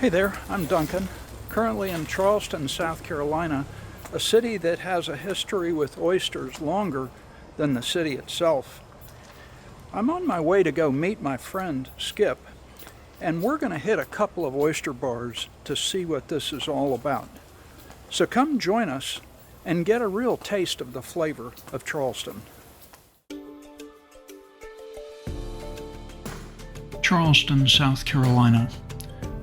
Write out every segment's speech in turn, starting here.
Hey there, I'm Duncan, currently in Charleston, South Carolina, a city that has a history with oysters longer than the city itself. I'm on my way to go meet my friend Skip, and we're going to hit a couple of oyster bars to see what this is all about. So come join us and get a real taste of the flavor of Charleston. Charleston, South Carolina,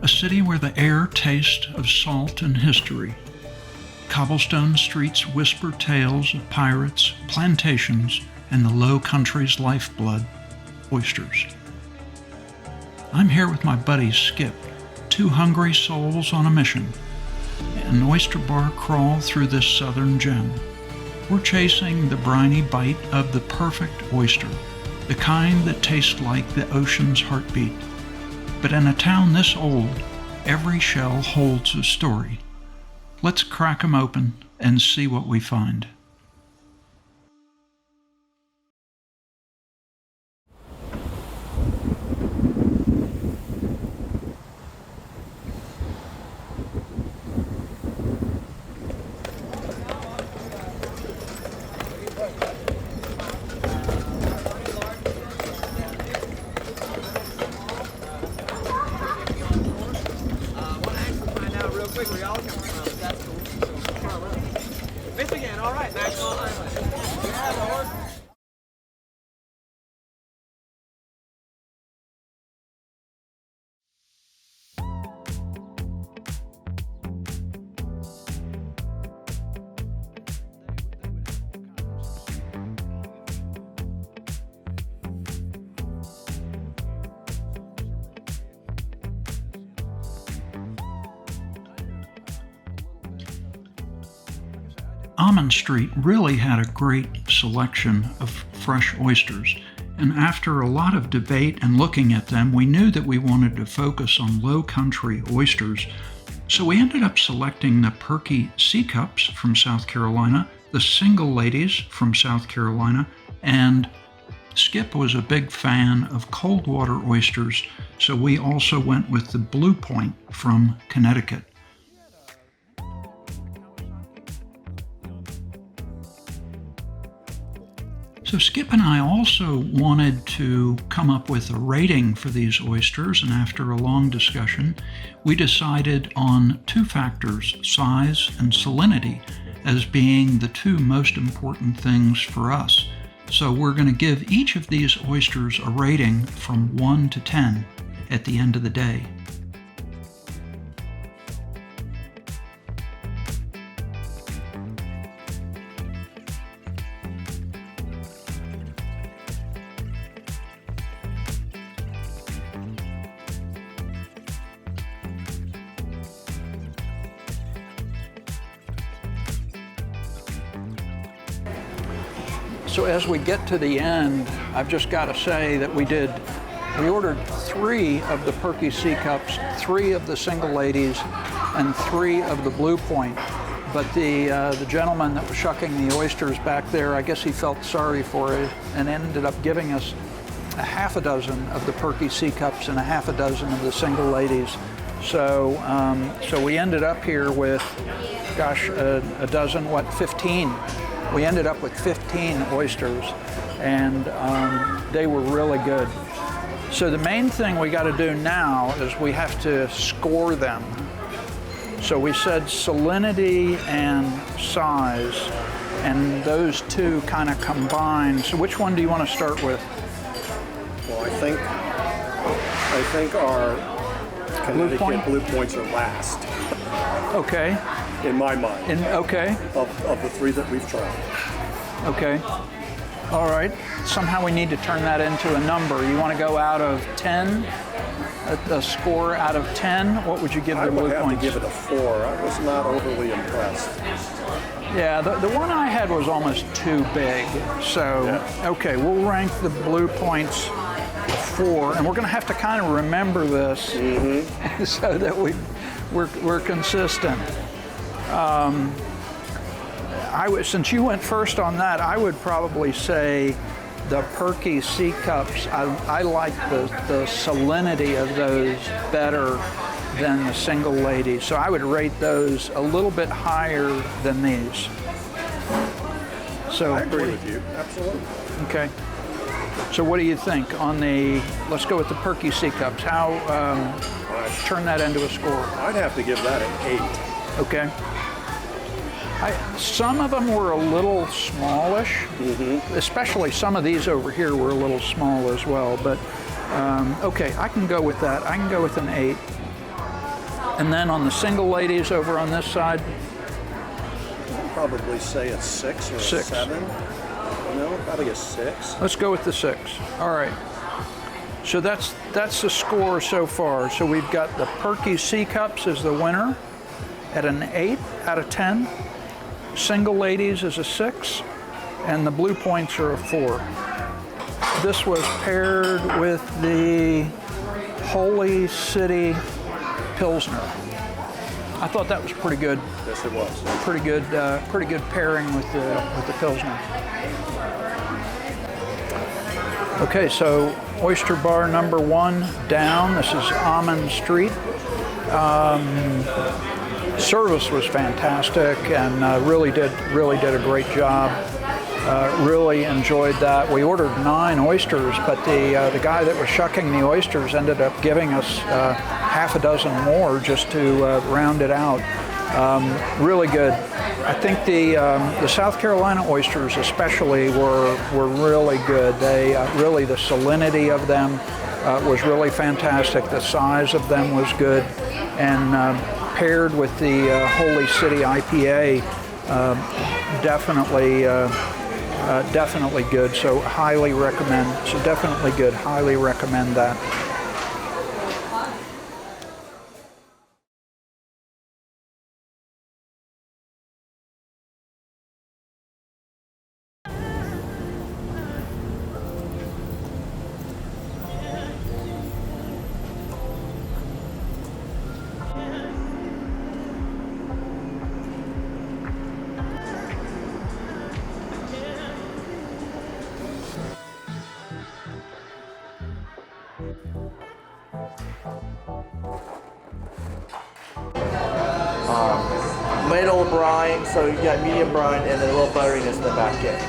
a city where the air tastes of salt and history. Cobblestone streets whisper tales of pirates, plantations, and the Lowcountry's lifeblood, oysters. I'm here with my buddy Skip, two hungry souls on a mission, an oyster bar crawl through this southern gem. We're chasing the briny bite of the perfect oyster, the kind that tastes like the ocean's heartbeat. But in a town this old, every shell holds a story. Let's crack 'em open and see what we find. Where y'all coming from? That's cool. Michigan, all right. National Highway. Yeah, Lord. Almond Street really had a great selection of fresh oysters, and after a lot of debate and looking at them, we knew that we wanted to focus on Lowcountry oysters, so we ended up selecting the Perky Sea Cups from South Carolina, the Single Ladies from South Carolina, and Skip was a big fan of cold water oysters, so we also went with the Blue Point from Connecticut. So Skip and I also wanted to come up with a rating for these oysters, and after a long discussion, we decided on two factors, size and salinity, as being the two most important things for us. So we're going to give each of these oysters a rating from 1 to 10 at the end of the day. So as we get to the end, I've just got to say that we ordered 3 of the Perky Sea Cups, 3 of the Single Ladies, and 3 of the Blue Point. But the gentleman that was shucking the oysters back there, I guess he felt sorry for it and ended up giving us a half a dozen of the Perky Sea Cups and a half a dozen of the Single Ladies. So we ended up here with, gosh, a dozen, 15? We ended up with 15 oysters, and they were really good. So the main thing we got to do now is we have to score them. So we said salinity and size, and those two kind of combine. So which one do you want to start with? Well, I think our Connecticut Blue Points are last. Okay. In my mind. Okay. Of the 3 that we've tried. Okay. All right. Somehow we need to turn that into a number. You want to go out of 10? A score out of 10? What would you give the Blue Points? I would have to give it a 4. I was not overly impressed. Yeah, the one I had was almost too big. So, yeah. Okay, we'll rank the Blue Points 4, and we're going to have to kind of remember this so that we're consistent. Since you went first on that, I would probably say the Perky Sea Cups. I like the salinity of those better than the single ladies. So I would rate those a little bit higher than these. So I agree with you, absolutely. okay. So what do you think on the, let's go with the Perky C cups. How, turn that into a score. I'd have to give that an 8. Okay. Some of them were a little smallish, especially some of these over here were a little small as well, but okay, I can go with that. I can go with an 8. And then on the single ladies over on this side, I'd probably say a 6 or a 6. 7. No, probably a 6. let's go with the 6. All right. So that's the score so far. So we've got the Perky C cups as the winner at an 8 out of 10. Single ladies is a 6, and the blue points are a 4. This was paired with the Holy City Pilsner. I thought that was pretty good. Yes, it was. Pretty good pairing with the Pilsner. Okay, so Oyster Bar number 1 down. This is Almond Street. Service was fantastic and really did a great job. Really enjoyed that. We ordered 9 oysters, but the guy that was shucking the oysters ended up giving us half a dozen more just to round it out. Really good. I think the South Carolina oysters especially were really good. They really, the salinity of them was really fantastic. The size of them was good, and paired with the Holy City IPA, definitely good. So highly recommend. So definitely good. Highly recommend that. Middle brine, so you got medium brine and then a little butteriness in the back end.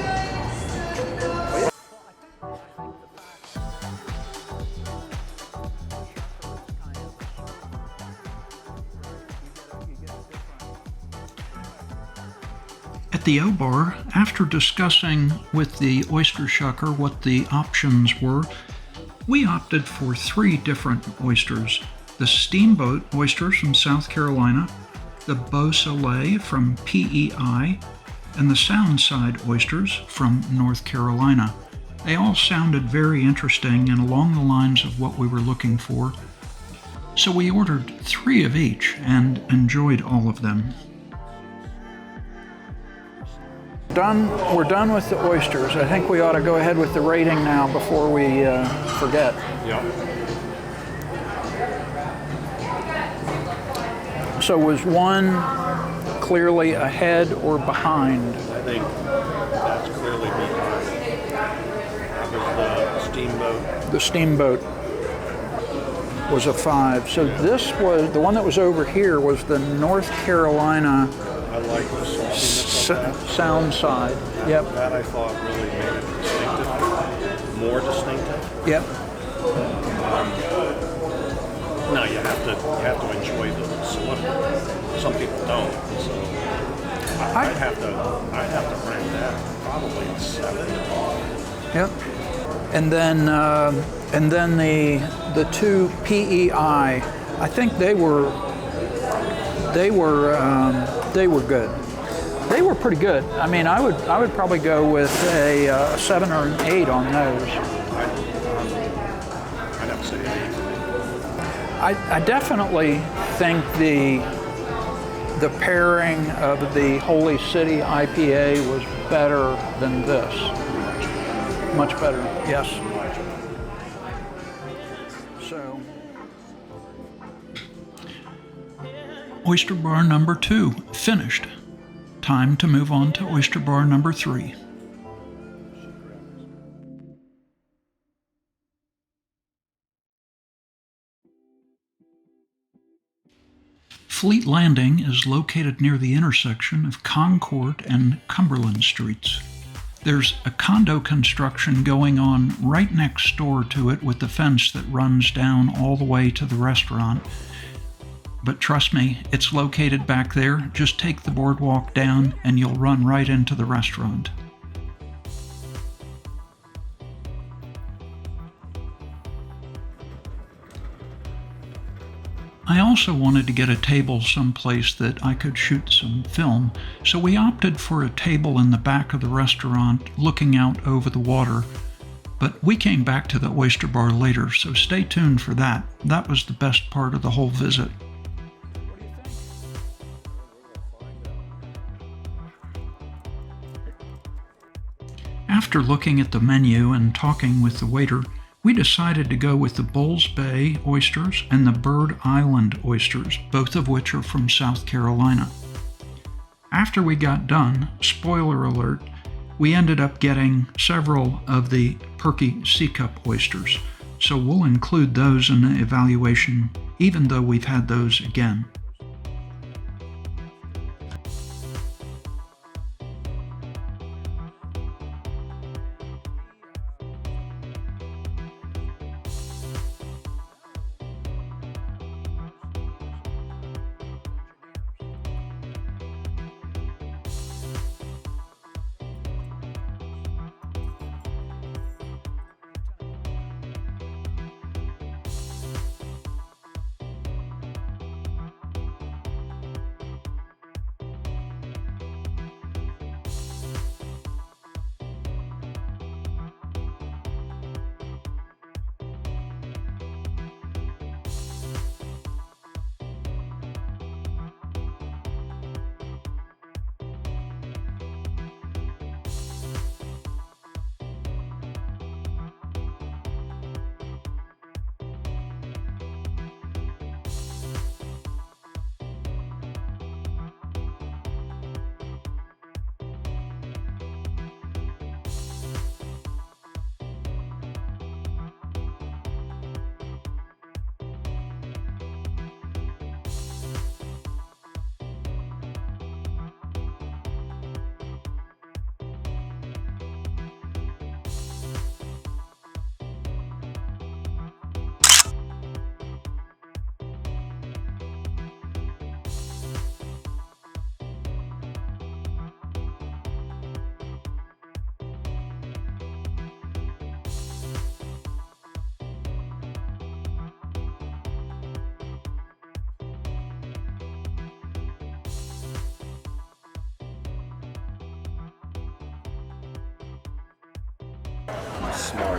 At the O Bar, after discussing with the oyster shucker what the options were, we opted for 3 different oysters. The Steamboat oysters from South Carolina, the Beau Soleil from PEI, and the Soundside oysters from North Carolina. They all sounded very interesting and along the lines of what we were looking for. So we ordered 3 of each and enjoyed all of them. We're done with the oysters. I think we ought to go ahead with the rating now before we forget. Yeah. So was one clearly ahead or behind? I think that's clearly behind. That was the Steamboat. The Steamboat was a 5. So this was, the one that was over here was the North Carolina I like the saltiness of that. Soundside. Yep. That I thought really made it distinctive, more distinctive. Yep. Now you have to enjoy the salinity. Some people don't, so I'd have to rank that probably a 7. Yep. And then the 2 PEI, I think they were good. They were pretty good. I mean, I would probably go with a 7 or an 8 on those. I'd have to say 8. I definitely think the pairing of the Holy City IPA was better than this. Much better, yes. So, Oyster Bar number 2 finished. Time to move on to Oyster Bar number 3. Fleet Landing is located near the intersection of Concord and Cumberland Streets. There's a condo construction going on right next door to it with the fence that runs down all the way to the restaurant. But trust me, it's located back there. Just take the boardwalk down and you'll run right into the restaurant. I also wanted to get a table someplace that I could shoot some film, so we opted for a table in the back of the restaurant looking out over the water. But we came back to the Oyster Bar later, so stay tuned for that. That was the best part of the whole visit. After looking at the menu and talking with the waiter, we decided to go with the Bulls Bay oysters and the Bird Island oysters, both of which are from South Carolina. After we got done, spoiler alert, we ended up getting several of the Perky C-Cup oysters, so we'll include those in the evaluation, even though we've had those again.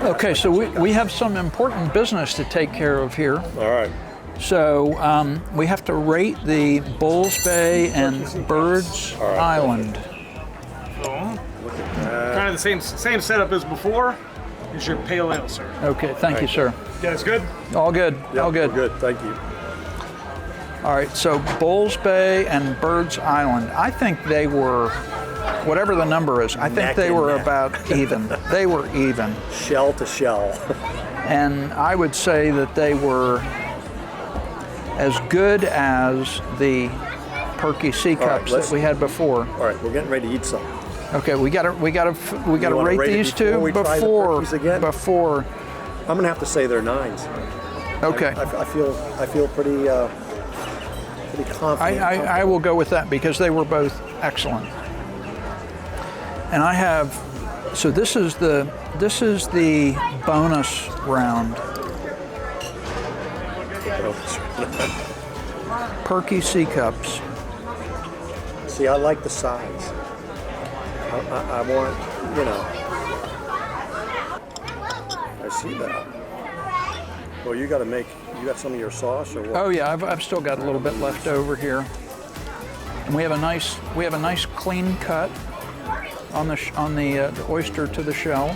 Okay, so we have some important business to take care of here. All right. So we have to rate the Bulls Bay and Birds Island. Look at that. Kind of the same setup as before. Is your pale ale, sir. Okay, thank you, sir. You guys good? All good, Yep, all good. We're good, thank you. All right, so Bulls Bay and Birds Island. I think they were, whatever the number is, I think Neck they and were neck. about even. They were even. Shell to shell. And I would say that they were as good as the Perky C cups that we had before. All right, we're getting ready to eat some. Okay, we gotta wanna rate rate it these before two we try the Perkies again? before. I'm gonna have to say they're 9s. Okay. I feel pretty confident. I will go with that because they were both excellent. And I have, so this is the bonus round. Perky C cups. See, I like the size. I want, I see that. Well, you got some of your sauce or what? Oh yeah, I've still got a little bit left over here. And we have a nice clean cut on the oyster to the shell.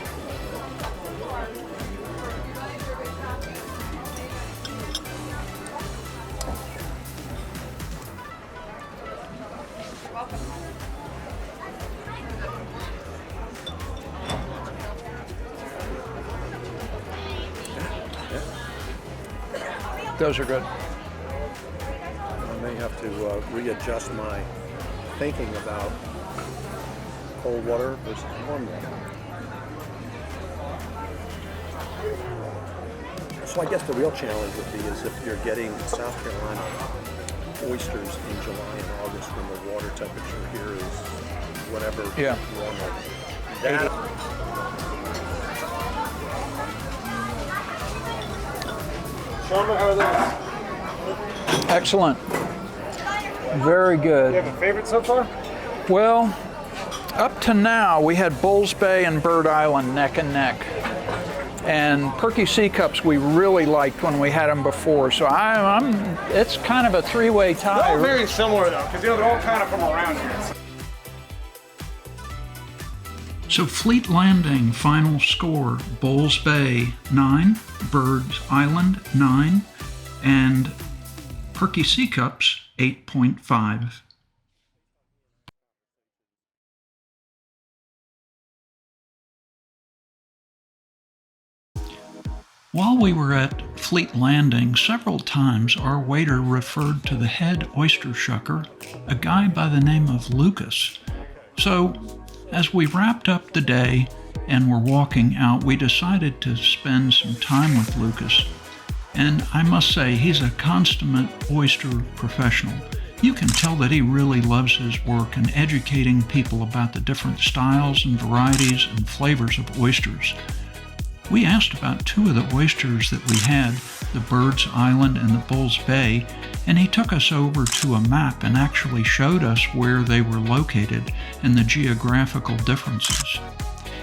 Those are good. may have to readjust my thinking about cold water versus warm water. So I guess the real challenge would be is if you're getting South Carolina oysters in July and August when the water temperature here is whatever normal. That, Sharma, how are those? Excellent. Very good. Do you have a favorite so far? Well, up to now, we had Bulls Bay and Bird Island neck and neck. And Perky Sea Cups we really liked when we had them before. So it's kind of a three-way tie. They're all very similar though, because they're all kind of from around here. So Fleet Landing final score, Bulls Bay 9, Birds Island 9, and Perky Sea Cups 8.5. While we were at Fleet Landing, several times our waiter referred to the head oyster shucker, a guy by the name of Lucas. So, as we wrapped up the day and were walking out, we decided to spend some time with Lucas. And I must say, he's a consummate oyster professional. You can tell that he really loves his work in educating people about the different styles and varieties and flavors of oysters. We asked about two of the oysters that we had, the Birds Island and the Bulls Bay, and he took us over to a map and actually showed us where they were located and the geographical differences.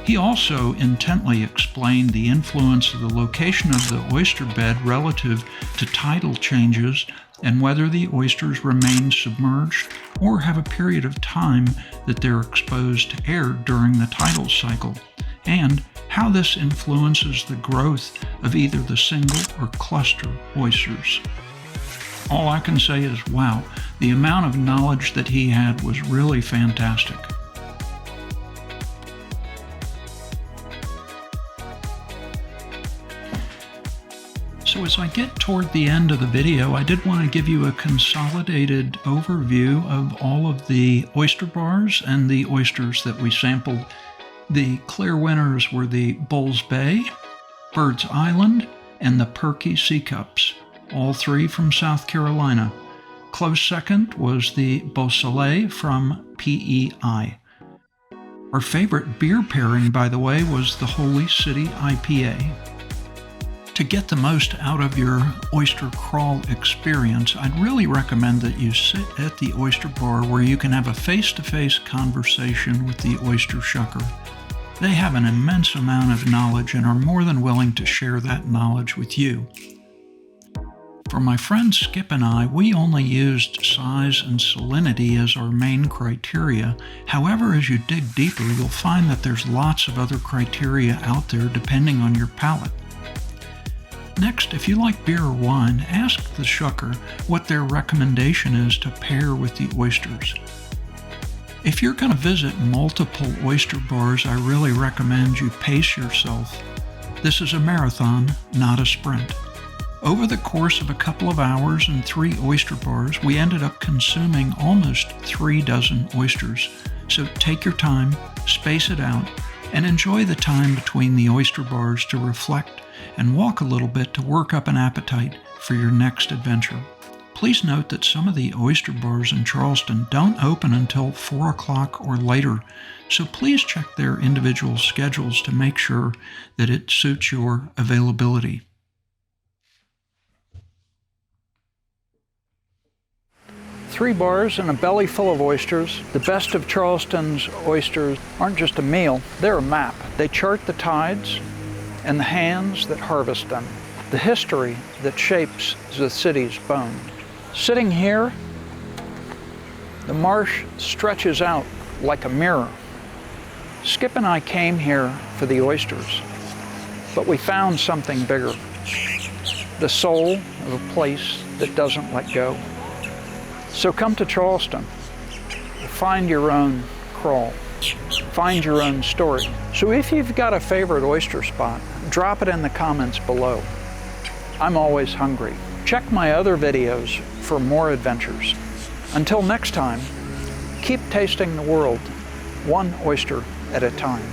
He also intently explained the influence of the location of the oyster bed relative to tidal changes and whether the oysters remain submerged or have a period of time that they're exposed to air during the tidal cycle, and how this influences the growth of either the single or cluster oysters. All I can say is, wow, the amount of knowledge that he had was really fantastic. So as I get toward the end of the video, I did want to give you a consolidated overview of all of the oyster bars and the oysters that we sampled. The clear winners were the Bulls Bay, Birds Island, and the Perky Sea Cups, all three from South Carolina. Close second was the Beausoleil from PEI. Our favorite beer pairing, by the way, was the Holy City IPA. To get the most out of your oyster crawl experience, I'd really recommend that you sit at the Oyster Bar where you can have a face-to-face conversation with the oyster shucker. They have an immense amount of knowledge and are more than willing to share that knowledge with you. For my friend Skip and I, we only used size and salinity as our main criteria. However, as you dig deeper, you'll find that there's lots of other criteria out there depending on your palate. Next, if you like beer or wine, ask the shucker what their recommendation is to pair with the oysters. If you're going to visit multiple oyster bars, I really recommend you pace yourself. This is a marathon, not a sprint. Over the course of a couple of hours and 3 oyster bars, we ended up consuming almost 3 dozen oysters. So take your time, space it out, and enjoy the time between the oyster bars to reflect and walk a little bit to work up an appetite for your next adventure. Please note that some of the oyster bars in Charleston don't open until 4 o'clock or later, so please check their individual schedules to make sure that it suits your availability. Three bars and a belly full of oysters. The best of Charleston's oysters aren't just a meal, they're a map. They chart the tides and the hands that harvest them, the history that shapes the city's bones. Sitting here, the marsh stretches out like a mirror. Skip and I came here for the oysters, but we found something bigger, the soul of a place that doesn't let go. So come to Charleston, find your own crawl, find your own story. So if you've got a favorite oyster spot, drop it in the comments below. I'm always hungry. Check my other videos for for more adventures. Until next time, keep tasting the world, one oyster at a time.